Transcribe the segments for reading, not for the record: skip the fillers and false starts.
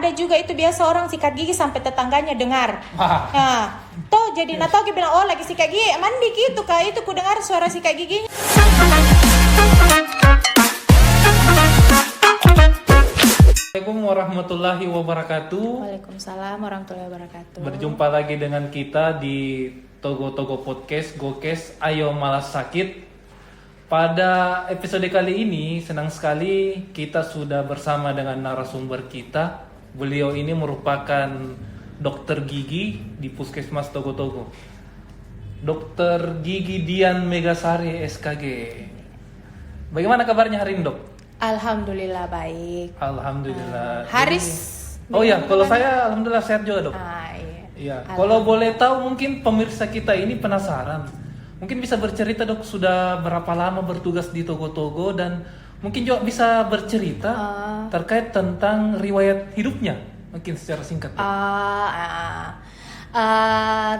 ada juga itu biasa orang sikat gigi sampai tetangganya dengar. Nah, toh jadi natau bilang oh lagi sikat gigi mandi gitu kak, itu ku dengar suara sikat gigi. Assalamualaikum warahmatullahi wabarakatuh. Waalaikumsalam warahmatullahi wabarakatuh. Berjumpa lagi dengan kita di Togo Podcast Gokes Ayo Malas Sakit. Pada episode kali ini senang sekali kita sudah bersama dengan narasumber kita. Beliau ini merupakan dokter gigi di Puskesmas Togo. Dokter Gigi Dian Megasari SKG. Bagaimana kabarnya hari ini, Dok? Alhamdulillah baik. Alhamdulillah. Haris. Oh ya, kalau saya alhamdulillah sehat juga, Dok. Iya. Iya. Kalau boleh tahu mungkin pemirsa kita ini penasaran. Mungkin bisa bercerita, Dok, sudah berapa lama bertugas di Togo dan mungkin juga bisa bercerita terkait tentang riwayat hidupnya. Mungkin secara singkat, Dok.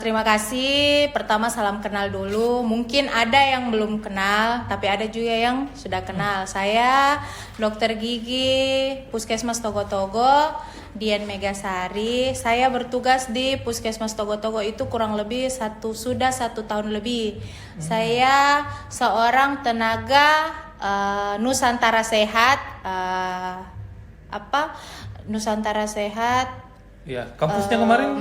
Terima kasih. Pertama salam kenal dulu. Mungkin ada yang belum kenal, tapi ada juga yang sudah kenal. Saya dokter gigi Puskesmas Togo, Dian Megasari. Saya bertugas di Puskesmas Togo itu kurang lebih sudah satu tahun lebih. Saya seorang tenaga Nusantara Sehat. Nusantara Sehat. Ya, kampusnya kemarin?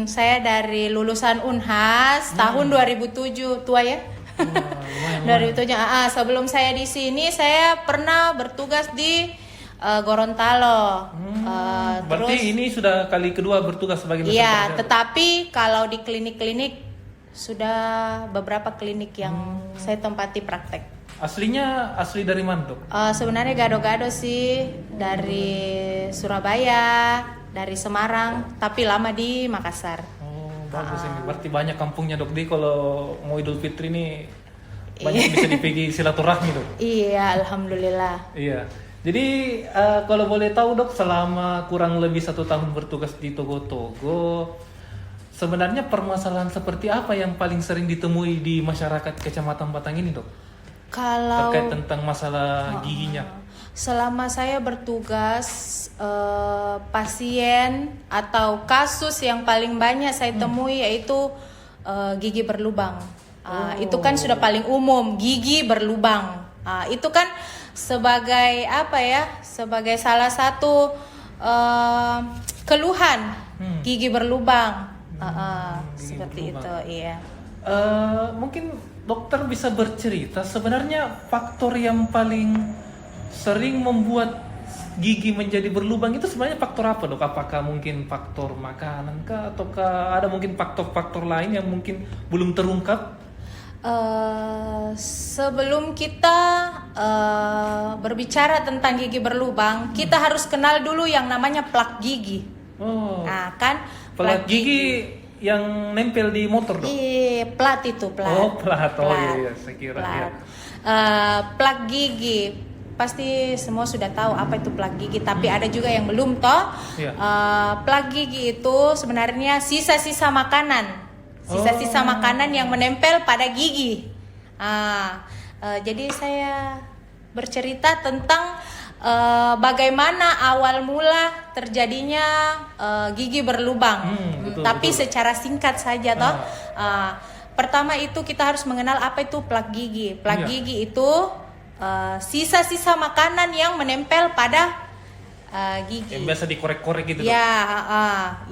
Saya dari lulusan Unhas tahun 2007, tua ya. Lumayan. 2007. Sebelum saya di sini saya pernah bertugas di Gorontalo. Berarti Terus, ini sudah kali kedua bertugas sebagai iya, Nusantara Sehat. tetapi kalau di klinik-klinik sudah beberapa klinik yang saya tempati praktek. Aslinya asli dari mana, Dok? Sebenarnya gado-gado sih dari Surabaya, dari Semarang, tapi lama di Makassar. Oh, bagus ini. Berarti banyak kampungnya, Dok. Di kalau mau Idul Fitri ini banyak bisa dipegi silaturahmi, Dok. Iya, alhamdulillah. Iya. Jadi kalau boleh tahu, Dok, selama kurang lebih 1 tahun bertugas di Togo, sebenarnya permasalahan seperti apa yang paling sering ditemui di masyarakat Kecamatan Batang ini, Dok? Kalau Terkait tentang masalah giginya. selama saya bertugas, pasien atau kasus yang paling banyak saya temui yaitu gigi berlubang. Itu kan sudah paling umum, gigi berlubang. Itu kan sebagai sebagai salah satu keluhan gigi berlubang. Gigi Seperti berlubang. itu, iya. Mungkin dokter bisa bercerita sebenarnya faktor yang paling sering membuat gigi menjadi berlubang itu sebenarnya faktor apa, Dok? Apakah mungkin faktor makanan kah ataukah ada mungkin faktor-faktor lain yang mungkin belum terungkap? Sebelum kita berbicara tentang gigi berlubang, kita harus kenal dulu yang namanya plak gigi. Oh. Nah, kan Plak gigi yang nempel di motor, Dok? Iya, plat itu, plat. Oh, plat. Oh iya, saya kira ya. Plak gigi pasti semua sudah tahu apa itu plak gigi, tapi ada juga yang belum toh. Iya. Plak gigi itu sebenarnya sisa-sisa makanan. Sisa-sisa makanan yang menempel pada gigi. Jadi saya bercerita tentang bagaimana awal mula terjadinya gigi berlubang. Tapi secara singkat saja toh. Pertama itu kita harus mengenal apa itu plak gigi. Plak gigi itu sisa-sisa makanan yang menempel pada gigi. Yang biasa dikorek-korek gitu, Dok? Ya,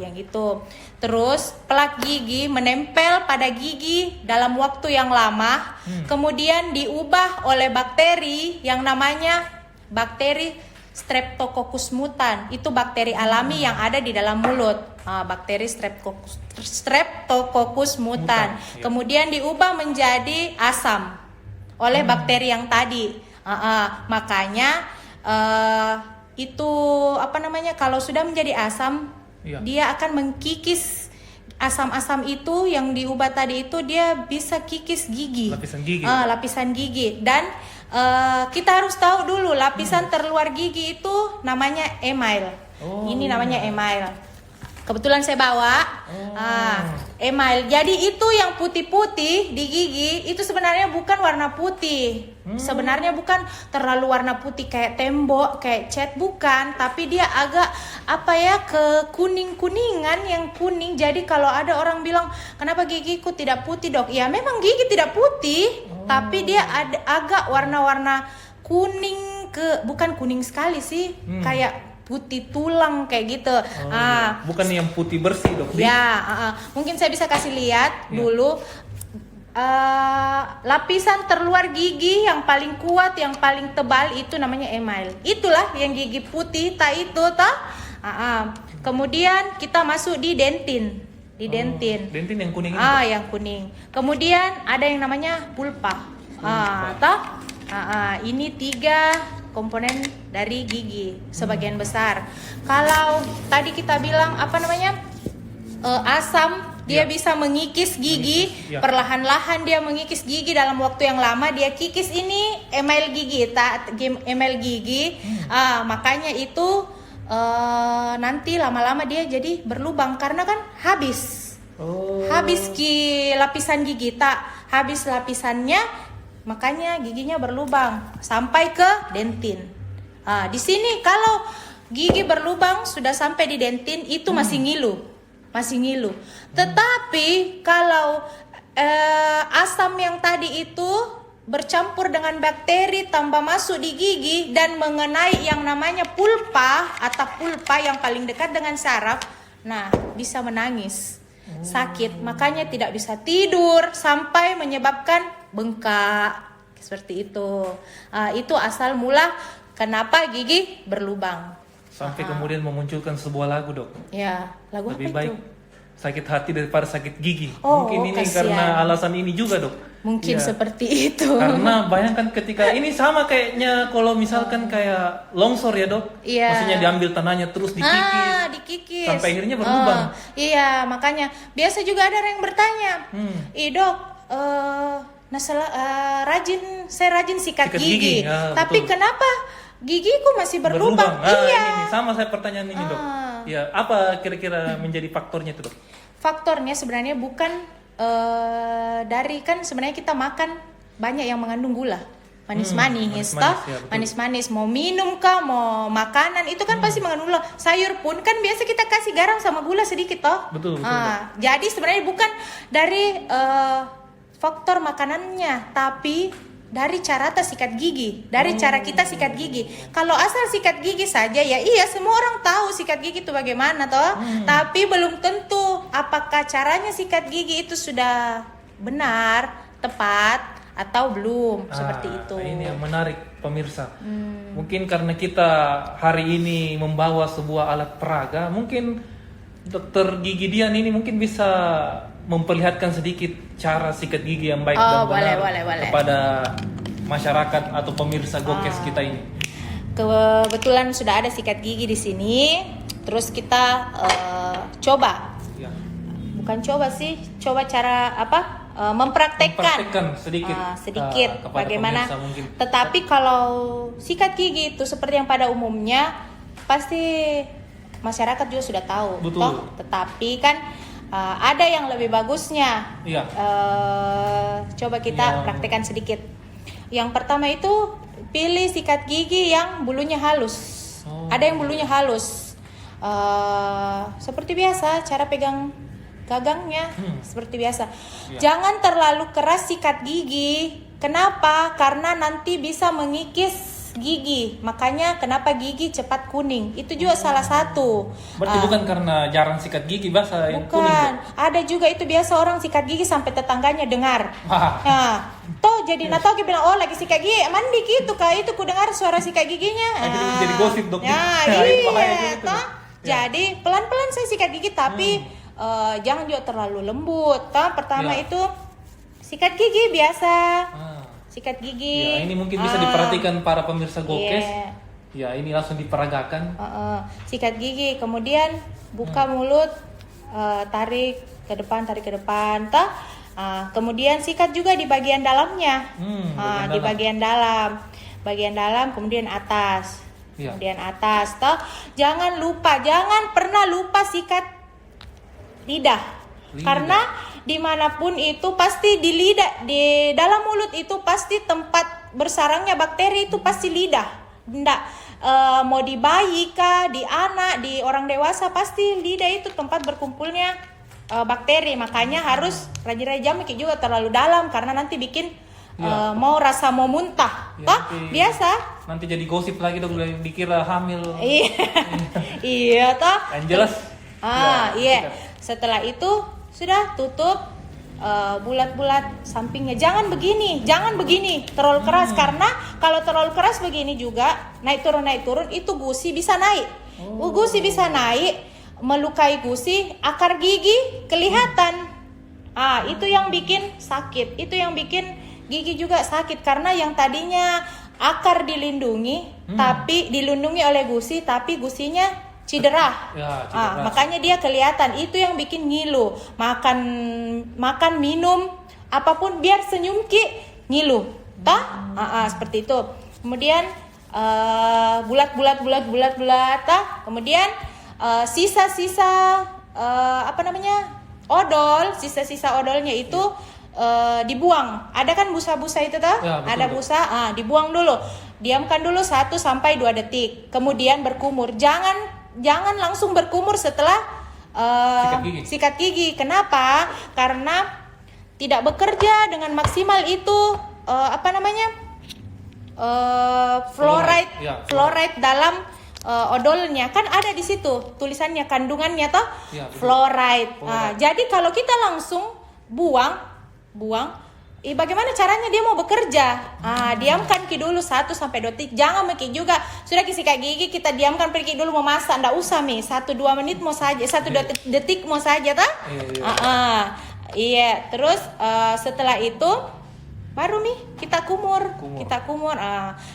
yang itu. Terus plak gigi menempel pada gigi dalam waktu yang lama, kemudian diubah oleh bakteri yang namanya bakteri Streptococcus mutan. Itu bakteri alami yang ada di dalam mulut. Bakteri Streptococcus mutan. Ya. Kemudian diubah menjadi asam oleh bakteri yang tadi. Makanya itu kalau sudah menjadi asam, dia akan mengkikis asam-asam itu yang diubah tadi itu, dia bisa kikis gigi. Lapisan gigi. Lapisan gigi. Dan kita harus tahu dulu lapisan terluar gigi itu namanya email. Ini namanya email. kebetulan saya bawa email. Jadi itu yang putih-putih di gigi itu sebenarnya bukan warna putih. Sebenarnya bukan terlalu warna putih kayak tembok, kayak cat, bukan, tapi dia agak apa ya, ke kuning-kuningan, yang kuning. Jadi kalau ada orang bilang kenapa gigiku tidak putih, Dok? Ya memang gigi tidak putih, tapi dia ada agak warna-warna kuning, bukan kuning sekali sih, kayak putih tulang kayak gitu. Bukan yang putih bersih, Dok. Ya, mungkin saya bisa kasih lihat dulu. Lapisan terluar gigi yang paling kuat, yang paling tebal itu namanya email. Itulah yang gigi putih itu toh. Kemudian kita masuk di dentin. Dentin yang kuning ini. Yang kuning. Kemudian ada yang namanya pulpa. Toh. Ini 3 komponen dari gigi sebagian besar. Kalau tadi kita bilang apa namanya, asam, dia bisa mengikis gigi, perlahan-lahan dia mengikis gigi dalam waktu yang lama, dia kikis ini email gigi, makanya itu nanti lama-lama dia jadi berlubang karena kan habis lapisan gigi, habis lapisannya, makanya giginya berlubang sampai ke dentin. Di sini kalau gigi berlubang sudah sampai di dentin itu masih ngilu. Tetapi kalau asam yang tadi itu bercampur dengan bakteri tambah masuk di gigi dan mengenai yang namanya pulpa atau pulpa yang paling dekat dengan saraf, nah bisa menangis, sakit, makanya tidak bisa tidur sampai menyebabkan bengkak seperti itu. Itu asal mula kenapa gigi berlubang. Sampai kemudian memunculkan sebuah lagu, Dok. Ya, lagu lebih apa baik itu? Sakit hati daripada sakit gigi. Oh, Mungkin ini kasihan. karena alasan ini juga, Dok. Mungkin seperti itu. Karena bayangkan ketika ini sama kayaknya kalau misalkan kayak longsor ya, Dok. Iya. Maksudnya diambil tanahnya terus dikikis. Dikikis. Sampai akhirnya berlubang. Iya, makanya biasa juga ada yang bertanya, Dok, saya rajin sikat gigi. Ya, tapi betul. kenapa gigiku masih berlubang? Ini sama saya pertanyaan ini, Dok. Ya, apa kira-kira menjadi faktornya itu, Dok? Faktornya sebenarnya bukan dari, kan sebenarnya kita makan banyak yang mengandung gula. Manis-manis, manis-manis, mau minum kah, mau makanan itu kan pasti mengandung gula. Sayur pun kan biasa kita kasih garam sama gula sedikit toh. Betul. Jadi sebenarnya bukan dari faktor makanannya, tapi dari cara kita sikat gigi, cara kita sikat gigi. Kalau asal sikat gigi saja ya iya, semua orang tahu sikat gigi itu bagaimana toh. Tapi belum tentu apakah caranya sikat gigi itu sudah benar, tepat atau belum, seperti itu. Ini yang menarik, pemirsa. Mungkin karena kita hari ini membawa sebuah alat peraga, mungkin dokter gigi Dian ini mungkin bisa memperlihatkan sedikit cara sikat gigi yang baik dan benar boleh. kepada masyarakat atau pemirsa Gokes kita ini. Kebetulan sudah ada sikat gigi di sini, terus kita coba. Ya. Bukan coba sih, coba cara mempraktekkan sedikit bagaimana. mungkin. Tetapi kalau sikat gigi itu seperti yang pada umumnya pasti masyarakat juga sudah tahu. Betul. Toh? Tetapi kan ada yang lebih bagusnya. Iya. Coba kita praktekkan sedikit. Yang pertama itu pilih sikat gigi yang bulunya halus. Ada yang bulunya halus. Seperti biasa cara pegang gagangnya seperti biasa. Jangan terlalu keras sikat gigi. Kenapa? Karena nanti bisa mengikis gigi. Makanya kenapa gigi cepat kuning. Itu juga salah satu. Berarti bukan karena jarang sikat gigi bahasa yang kuning. Bukan. Ada juga itu biasa orang sikat gigi sampai tetangganya dengar. Nah, toh jadi Nato bilang, oh lagi sikat gigi, mandi gitu kak, itu ku dengar suara sikat giginya. Jadi gosip, Dok. Iya, toh. Jadi pelan-pelan saya sikat gigi, tapi jangan juga terlalu lembut. Toh pertama itu sikat gigi biasa. Sikat gigi. Ya, ini mungkin bisa diperhatikan para pemirsa Gokes. Ya, ini langsung diperagakan. Sikat gigi, kemudian buka mulut, tarik ke depan, toh. Kemudian sikat juga di bagian dalamnya. Di bagian dalam, kemudian atas. Kemudian atas, toh. Jangan pernah lupa sikat lidah. Karena dimanapun itu pasti di lidah, di dalam mulut itu pasti tempat bersarangnya bakteri itu pasti lidah. Nggak mau di bayi kah, di anak, di orang dewasa pasti lidah itu tempat berkumpulnya bakteri. Makanya harus rajin-rajin jam juga terlalu dalam karena nanti bikin mau muntah. Biasa. Nanti jadi gosip lagi dong, dikira hamil. Iya toh. Yang jelas. Iya. Setelah itu sudah tutup bulat-bulat sampingnya. Jangan begini terlalu keras karena kalau terlalu keras begini juga naik turun itu gusi bisa naik. Gusi bisa naik, melukai gusi, akar gigi kelihatan. Itu yang bikin sakit. Itu yang bikin gigi juga sakit karena yang tadinya akar dilindungi tapi dilindungi oleh gusi tapi gusinya cedera. Makanya dia kelihatan. Itu yang bikin ngilu. Makan minum apapun biar senyum ngilu. Seperti itu. Kemudian bulat. Kemudian sisa-sisa odol, sisa-sisa odolnya itu dibuang. Ada kan busa-busa itu toh? Ada busa, dibuang dulu. Diamkan dulu 1 sampai 2 detik. Kemudian berkumur. Jangan langsung berkumur setelah sikat gigi. Kenapa? Karena tidak bekerja dengan maksimal itu fluoride dalam odolnya kan ada di situ tulisannya kandungannya toh fluoride. Jadi kalau kita langsung buang, bagaimana caranya dia mau bekerja? Diamkan dulu 1 sampai 2 detik. Jangan mikir juga sudah sikat gigi kita diamkan pergi dulu mau masak, ndak usah 1-2 menit mau saja, 1-2 detik mau saja ta? Iya. Terus setelah itu baru kita kumur.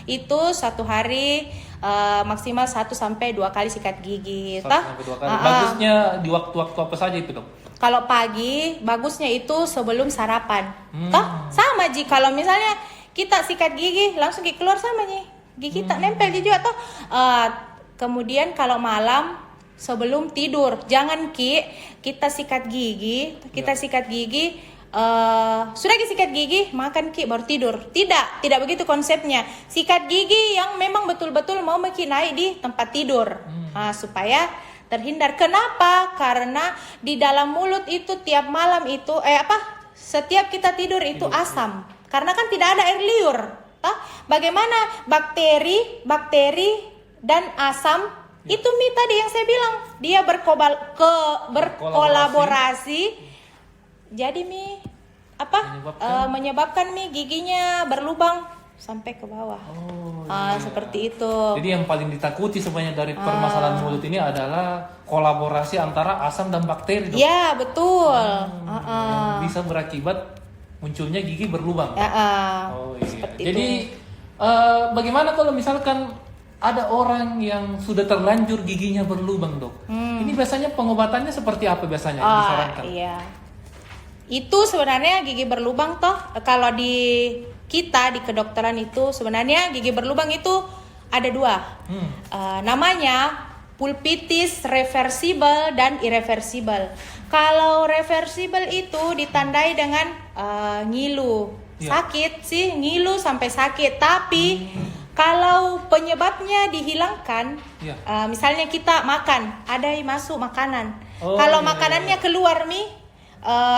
Itu 1 hari maksimal 1 sampai 2 kali sikat gigi. 1 sampai 2 kali. Bagusnya di waktu-waktu apa saja itu dong? Kalau pagi bagusnya itu sebelum sarapan. Sama Ji, kalau misalnya kita sikat gigi langsung keluar sama nih. Gigi kita nempel juga toh. Kemudian kalau malam sebelum tidur, jangan kita sikat gigi, sudah sikat gigi, makan baru tidur. Tidak begitu konsepnya. Sikat gigi yang memang betul-betul mau naik di tempat tidur. Supaya terhindar. Kenapa? Karena di dalam mulut itu tiap malam itu setiap kita tidur itu asam. Karena kan tidak ada air liur. Bagaimana bakteri dan asam itu tadi yang saya bilang dia berkolaborasi. Jadi menyebabkan giginya berlubang sampai ke bawah. Seperti itu. Jadi yang paling ditakuti sebenarnya dari permasalahan mulut ini adalah kolaborasi antara asam dan bakteri. Iya, betul. Yang bisa berakibat munculnya gigi berlubang. Jadi bagaimana kalau misalkan ada orang yang sudah terlanjur giginya berlubang, Dok? Ini biasanya pengobatannya seperti apa biasanya yang disarankan? Iya. Itu sebenarnya gigi berlubang toh kalau di kita di kedokteran itu sebenarnya gigi berlubang itu ada 2. Namanya pulpitis reversible dan irreversible. Kalau reversible itu ditandai dengan ngilu. Sakit sih, ngilu sampai sakit. Tapi kalau penyebabnya dihilangkan, misalnya kita makan, ada masuk makanan. Kalau makanannya keluar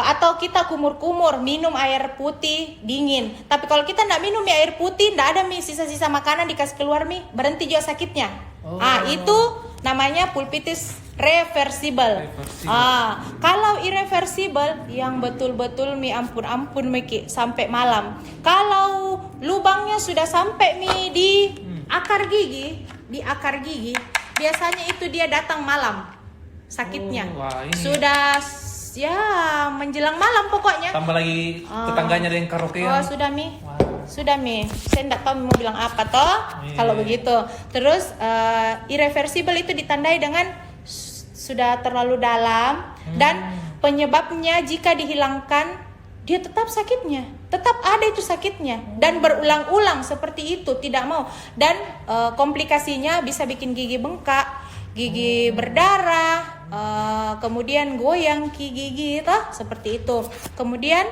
atau kita kumur-kumur minum air putih dingin, tapi kalau kita nggak minum air putih, nggak ada sisa-sisa makanan dikasih keluar berhenti juga sakitnya. Itu namanya pulpitis reversible. Kalau irreversible yang betul-betul ampun sampai malam. Kalau lubangnya sudah sampai di akar gigi, biasanya itu dia datang malam sakitnya. Sudah menjelang malam pokoknya. Tambah lagi tetangganya ada yang karaokean. Sudah saya enggak tahu mau bilang apa toh. Kalau begitu. Terus irreversible itu ditandai dengan sudah terlalu dalam dan penyebabnya jika dihilangkan dia tetap sakitnya. Tetap ada itu sakitnya dan berulang-ulang seperti itu, tidak mau. Dan komplikasinya bisa bikin gigi bengkak, gigi berdarah, kemudian goyang gigi toh, seperti itu. Kemudian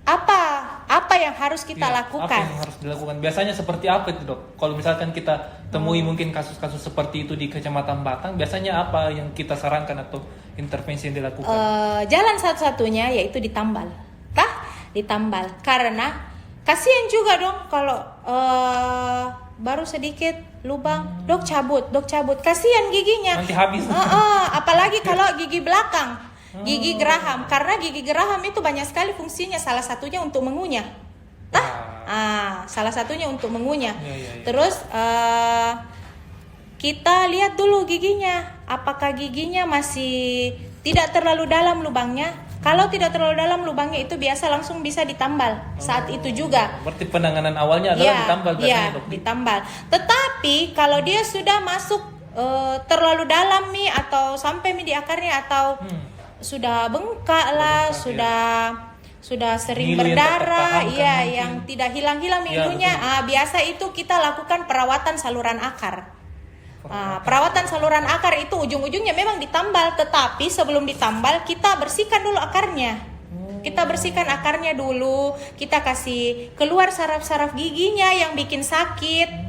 apa yang harus kita Iya, lakukan? Apa yang harus dilakukan? Biasanya seperti apa itu, Dok? Kalau misalkan kita temui mungkin kasus-kasus seperti itu di Kecamatan Batang, biasanya apa yang kita sarankan atau intervensi yang dilakukan? Jalan satu-satunya yaitu ditambal, ditambal. Karena kasihan juga dong kalau baru sedikit lubang, dok cabut, kasihan giginya. Nanti habis. Apalagi kalau gigi belakang. Gigi geraham, karena gigi geraham itu banyak sekali fungsinya, salah satunya untuk mengunyah. Salah satunya untuk mengunyah. Ya. Terus kita lihat dulu giginya, apakah giginya masih tidak terlalu dalam lubangnya. Kalau tidak terlalu dalam lubangnya itu biasa langsung bisa ditambal saat itu juga. Berarti penanganan awalnya adalah ditambal biasanya, Dok? Ditambal. Tetapi kalau dia sudah masuk terlalu dalam nih, atau sampai di akarnya, atau sudah bengkak lah, sudah sering Ngilu berdarah, yang yang tidak hilang-hilang ngilunya. Biasa itu kita lakukan perawatan saluran akar. Perawatan saluran akar itu ujung-ujungnya memang ditambal, tetapi sebelum ditambal kita bersihkan dulu akarnya. Kita bersihkan akarnya dulu, kita kasih keluar saraf-saraf giginya yang bikin sakit,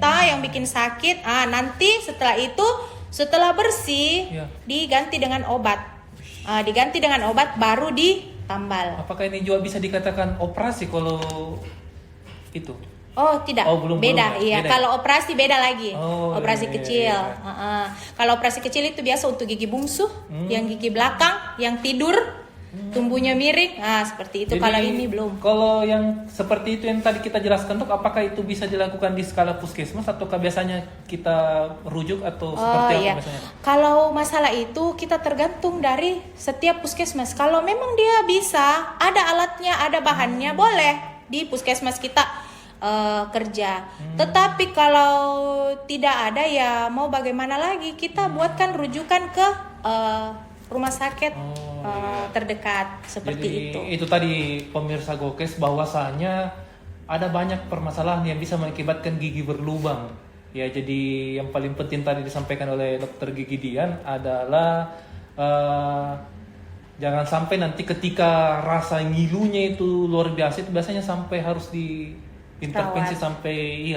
nanti setelah itu, setelah bersih, diganti dengan obat. Diganti dengan obat baru ditambal. Apakah ini juga bisa dikatakan operasi kalau itu? Oh tidak, belum, beda. belum. Iya, Beda. kalau operasi beda lagi. Operasi Iya. kecil. Kalau operasi kecil itu biasa untuk gigi bungsu, yang gigi belakang, yang tidur, tumbuhnya miring. Seperti itu. Jadi, kalau ini belum. Kalau yang seperti itu yang tadi kita jelaskan, Dok, apakah itu bisa dilakukan di skala puskesmas ataukah biasanya kita rujuk atau seperti apa biasanya? Kalau masalah itu kita tergantung dari setiap puskesmas. Kalau memang dia bisa, ada alatnya, ada bahannya, boleh di puskesmas kita kerja. Tetapi kalau tidak ada, ya mau bagaimana lagi, kita buatkan rujukan ke rumah sakit terdekat, seperti Jadi, itu tadi pemirsa Gokes, bahwasanya ada banyak permasalahan yang bisa mengakibatkan gigi berlubang. Ya, jadi yang paling penting tadi disampaikan oleh Dokter Gigi Dian adalah jangan sampai nanti ketika rasa ngilunya itu luar biasa, itu biasanya sampai harus diintervensi sampai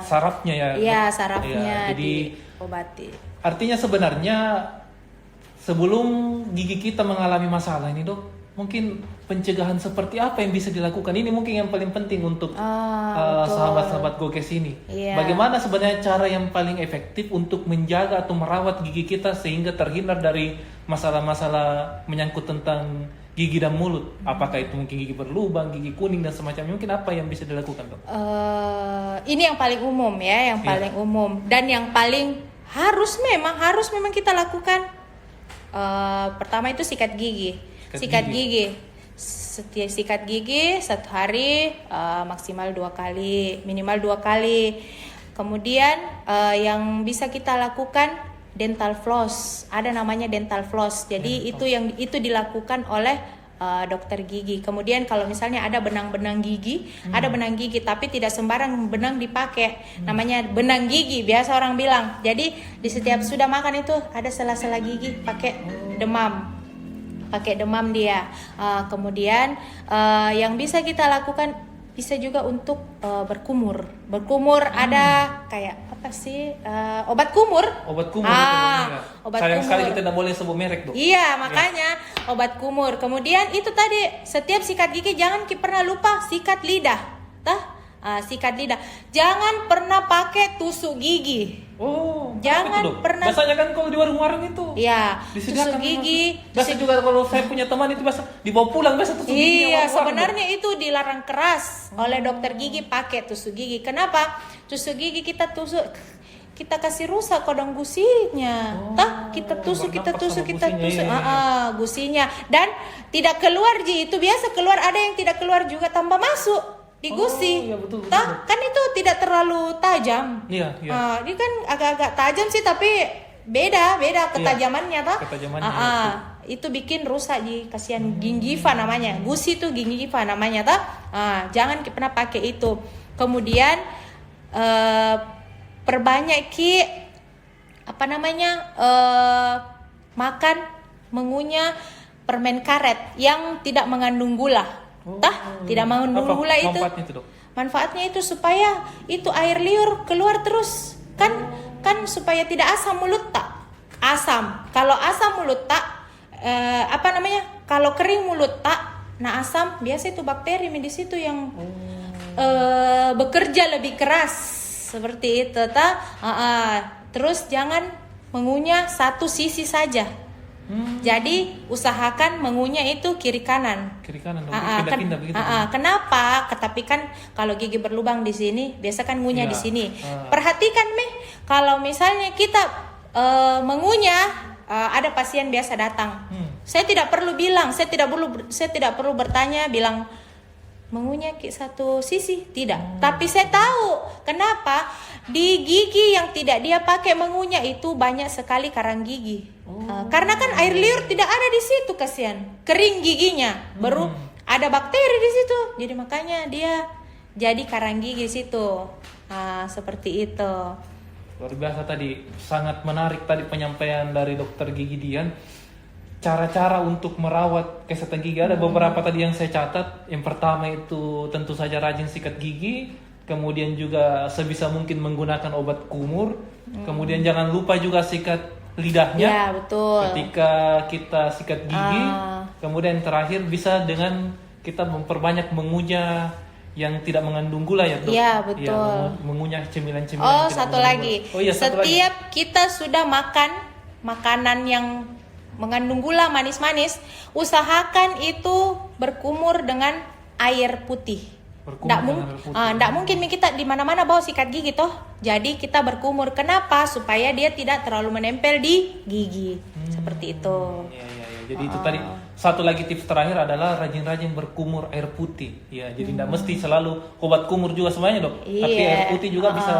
sarafnya ya. Iya, sarafnya jadi diobati. artinya sebenarnya sebelum gigi kita mengalami masalah ini, Dok, mungkin pencegahan seperti apa yang bisa dilakukan? Ini mungkin yang paling penting untuk sahabat-sahabat Gokes ini. Iya. Bagaimana sebenarnya cara yang paling efektif untuk menjaga atau merawat gigi kita sehingga terhindar dari masalah-masalah menyangkut tentang gigi dan mulut? Apakah itu mungkin gigi berlubang, gigi kuning dan semacamnya? Mungkin apa yang bisa dilakukan, Dok? Ini yang paling umum ya, paling umum dan yang paling harus memang kita lakukan. Pertama itu sikat gigi. Sikat gigi satu hari maksimal 2 kali, minimal 2 kali. Kemudian yang bisa kita lakukan dental floss. Ada namanya dental floss. Jadi itu dilakukan oleh dokter gigi. Kemudian kalau misalnya ada benang-benang gigi, ada benang gigi tapi tidak sembarang benang dipakai. Namanya benang gigi, biasa orang bilang. Jadi di setiap sudah makan itu ada sela-sela gigi, pakai demam dia. Kemudian yang bisa kita lakukan bisa juga untuk berkumur. Ada kayak apa sih, obat kumur. Obat kumur. Obat Sayang kumur. sekali kita tidak boleh sebut merek, Dok. Iya, makanya obat kumur. Kemudian itu tadi, setiap sikat gigi jangan pernah lupa sikat lidah. Sikat lidah. Jangan pernah pakai tusuk gigi. Jangan itu, Dok? pernah. Biasanya kan kalau di warung-warung itu Iya, disediakan tusuk gigi. Biasa juga kalau saya punya teman itu biasa dibawa pulang biasa tusuk gigi. Iya, sebenarnya itu dilarang keras oleh dokter gigi pakai tusuk gigi. Kenapa? Tusuk gigi kita kasih rusak kodong gusinya. Kita tusuk. Gusinya dan tidak keluar itu biasa keluar, ada yang tidak keluar juga tambah masuk di gusi. Iya, betul. Kan itu tidak terlalu tajam. Iya. Ini kan agak-agak tajam sih, tapi beda ketajamannya Ketajamannya, itu bikin rusak kasihan gingiva namanya. Gusi itu gingiva namanya jangan pernah pakai itu. Kemudian perbanyak makan mengunyah permen karet yang tidak mengandung gula. Tidak mengandung Apa gula itu. manfaatnya itu, Dok? Manfaatnya itu supaya itu air liur keluar terus. Kan supaya tidak asam mulut tak. Asam. Kalau asam mulut tak kalau kering mulut tak, nah asam biasa itu bakteri di situ yang bekerja lebih keras seperti itu terus jangan mengunyah satu sisi saja. Jadi usahakan mengunyah itu kiri kanan. Dok. Pindah-pindah begitu. Kenapa? Tapi kan kalau gigi berlubang di sini, biasa kan ngunyah Iya. di sini. Perhatikan kalau misalnya kita mengunyah, ada pasien biasa datang. Saya tidak perlu bilang, saya tidak perlu bertanya bilang mengunyah satu sisi, tidak. Tapi saya tahu kenapa di gigi yang tidak dia pakai mengunyah itu banyak sekali karang gigi. Karena kan air liur tidak ada di situ, kasihan. Kering giginya, baru ada bakteri di situ. Jadi makanya dia jadi karang gigi di situ. Seperti itu. Luar biasa tadi, sangat menarik tadi penyampaian dari Dokter Gigi Dian. Cara-cara untuk merawat kesehatan gigi ada beberapa tadi yang saya catat. Yang pertama itu tentu saja rajin sikat gigi, kemudian juga sebisa mungkin menggunakan obat kumur, kemudian jangan lupa juga sikat lidahnya. Ya, betul. Ketika kita sikat gigi, kemudian terakhir bisa dengan kita memperbanyak mengunyah yang tidak mengandung gula ya, Dok. Iya, betul. Ya, mengunyah cemilan-cemilan. yang tidak Satu mengandung lagi. gula. Oh iya, satu lagi. Setiap kita sudah makan makanan yang mengandung gula manis-manis, usahakan itu berkumur dengan air putih. Nggak mungkin kita di mana-mana bawa sikat gigi toh. Jadi kita berkumur. Kenapa? Supaya dia tidak terlalu menempel di gigi. Seperti itu. Iya. Jadi itu tadi satu lagi tips terakhir adalah rajin-rajin berkumur air putih. Ya, jadi tidak mesti selalu obat kumur juga semuanya, Dok. Tapi Iya. air putih juga bisa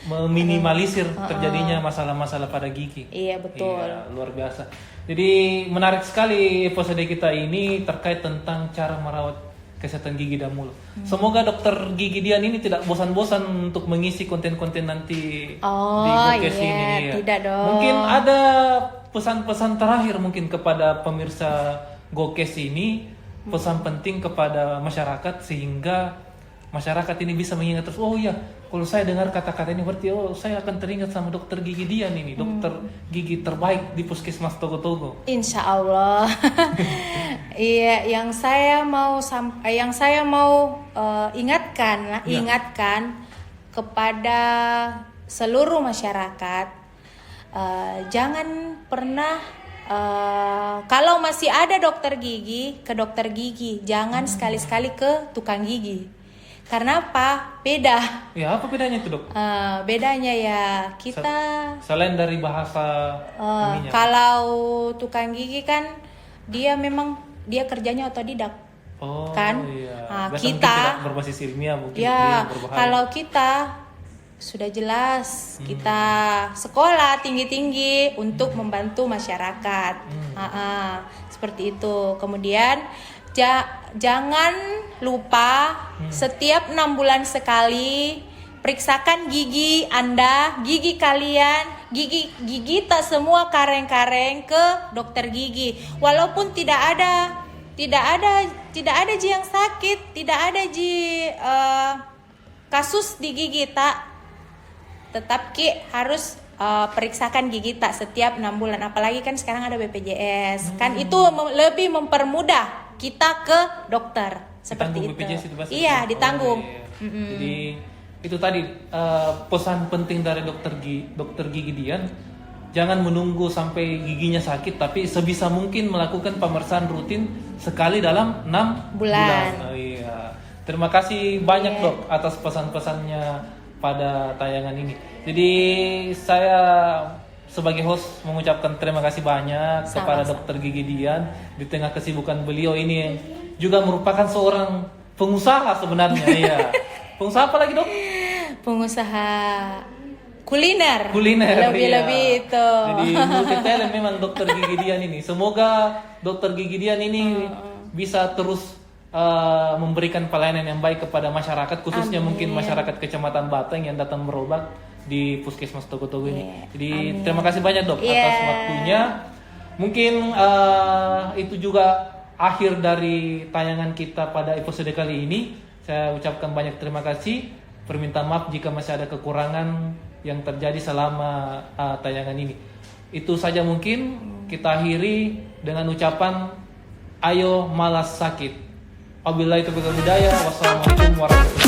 meminimalisir terjadinya masalah-masalah pada gigi. Iya, betul. Iya, luar biasa. Jadi menarik sekali episode kita ini terkait tentang cara merawat kesehatan gigi dan mulut. Semoga Dokter Gigi Dian ini tidak bosan-bosan untuk mengisi konten-konten nanti di podcast ini. Iya. Tidak dong. Mungkin ada pesan-pesan terakhir mungkin kepada pemirsa Gokes ini, pesan penting kepada masyarakat sehingga masyarakat ini bisa mengingat terus, oh iya, kalau saya dengar kata-kata ini berarti saya akan teringat sama Dokter Gigi Dian ini, dokter gigi terbaik di Puskesmas Togo-Togo. Insya Allah. Iya, yang saya mau ingatkan kepada seluruh masyarakat, jangan pernah kalau masih ada dokter gigi, ke dokter gigi, jangan sekali-sekali ke tukang gigi. Karena apa? Beda. Ya, apa bedanya itu, Dok? Bedanya ya kita Selain dari bahasa ininya. kalau tukang gigi kan dia kerjanya otodidak. Oh, kan? Iya. Biasa Kita mungkin tidak berbasis ilmiah mungkin dia ya yang berbahaya. kalau kita sudah jelas kita sekolah tinggi-tinggi untuk membantu masyarakat. Seperti itu. Kemudian jangan lupa setiap 6 bulan sekali periksakan gigi Anda, gigi kalian, gigi tak semua kareng-kareng ke dokter gigi. Walaupun tidak ada yang sakit, tidak ada kasus di gigi tak, tetap harus periksakan gigi tak setiap 6 bulan. Apalagi kan sekarang ada BPJS, kan itu lebih mempermudah kita ke dokter seperti ditanggung itu. BPJS itu bahasa Iya, itu? ditanggung. Oh, iya. Jadi itu tadi pesan penting dari dokter gigi Dian, jangan menunggu sampai giginya sakit, tapi sebisa mungkin melakukan pemeriksaan rutin sekali dalam 6 bulan. Oh, iya. Terima kasih banyak Dok atas pesan-pesannya pada tayangan ini. Jadi saya sebagai host mengucapkan terima kasih banyak kepada Dokter Gigi Dian di tengah kesibukan beliau ini yang juga merupakan seorang pengusaha sebenarnya. Iya. Pengusaha apa lagi, Dok? Pengusaha kuliner. Lebih-lebih iya. Itu. Jadi multi talent memang Dokter Gigi Dian ini. Semoga Dokter Gigi Dian ini bisa terus memberikan pelayanan yang baik kepada masyarakat, khususnya mungkin masyarakat Kecamatan Batang yang datang berobat di Puskesmas Togo-Togo ini. Jadi terima kasih banyak Dok atas waktunya. Mungkin itu juga akhir dari tayangan kita pada episode kali ini. Saya ucapkan banyak terima kasih. Permintaan maaf jika masih ada kekurangan yang terjadi selama tayangan ini. Itu saja mungkin kita akhiri dengan ucapan ayo malas sakit. Wabillahi taufiq wal hidayah. Wassalamualaikum warahmatullahi wabarakatuh.